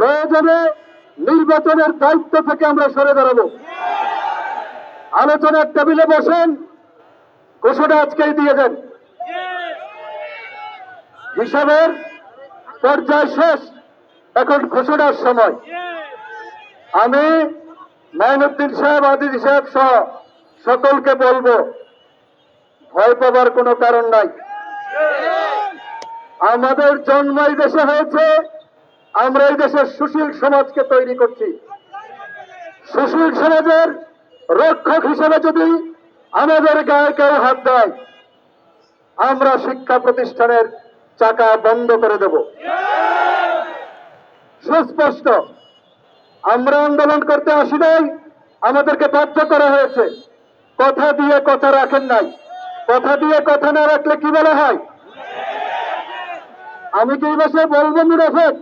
প্রয়োজনে নির্বাচনের দায়িত্ব থেকে আমরা সরে দাঁড়াবো। আলোচনার টেবিলে বসেন, ঘোষণা আজকেই দিয়ে দেন। হিসাবের পর্যায় শেষ, এখন ঘোষণার সময়। আমি মাইনুদ্দিন সাহেব, আজিজ সাহেব সহ সকলকে বলবো, ভয় পাবার কোনো কারণ নাই। আমাদের জন্ম এই দেশে হয়েছে, আমরা এই দেশের সুশীল সমাজকে তৈরি করছি। সুশীল সমাজের রক্ষক হিসেবে যদি আমাদের গায়ে কেউ হাত দেয়, আমরা শিক্ষা প্রতিষ্ঠানের চাকা বন্ধ করে দেব। সুস্পষ্ট, আমরা আন্দোলন করতে আসি নাই, আমাদেরকে বাধ্য করা হয়েছে। কথা দিয়ে কথা রাখেন নাই, কথা দিয়ে কথা না রাখলে কি বলা হয়? আমি কি এই ভাষায় বলবো মুনাফেক?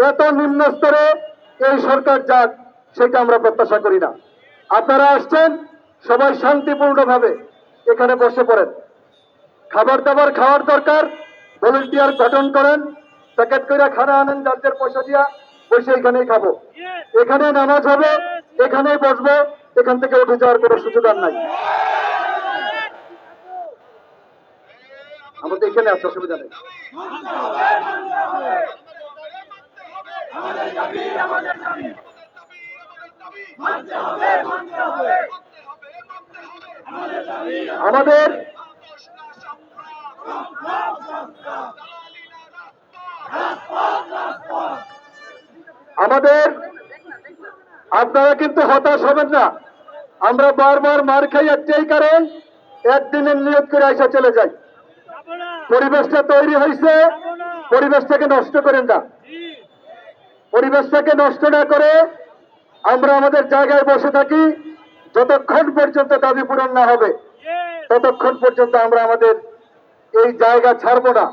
এত নিম্ন স্তরে এই সরকার যাক, সেটা আমরা প্রত্যাশা করি না। আপনারা আসছেন, সবাই শান্তিপূর্ণভাবে এখানে বসে পড়েন। খাবার দাবার খাওয়ার দরকার, ভলেন্টিয়ার গঠন করেন, প্যাকেট করে খানা আনেন, যার পয়সা দিয়া বসে এখানেই খাবো, এখানে নামাজ হবে, এখানেই বসবো, এখান থেকে উঠে যাওয়ার কোনো সুযোগ আর নাই। আমাদের এখানে আছে, অসুবিধা নেই। আমাদের আমাদের আপনারা কিন্তু হতাশ হবেন না। আমরা বারবার মার খাই একটাই কারণ, একদিনের নিয়ত করে আইসা চলে যাই। পরিবেশটা তৈরি হয়েছে, পরিবেশটাকে নষ্ট করেন না। পরিবেশটাকে নষ্ট না করে আমরা আমাদের জায়গায় বসে থাকি। যতক্ষণ পর্যন্ত দাবি পূরণ না হবে, ততক্ষণ পর্যন্ত আমরা আমাদের এই জায়গা ছাড়বো না।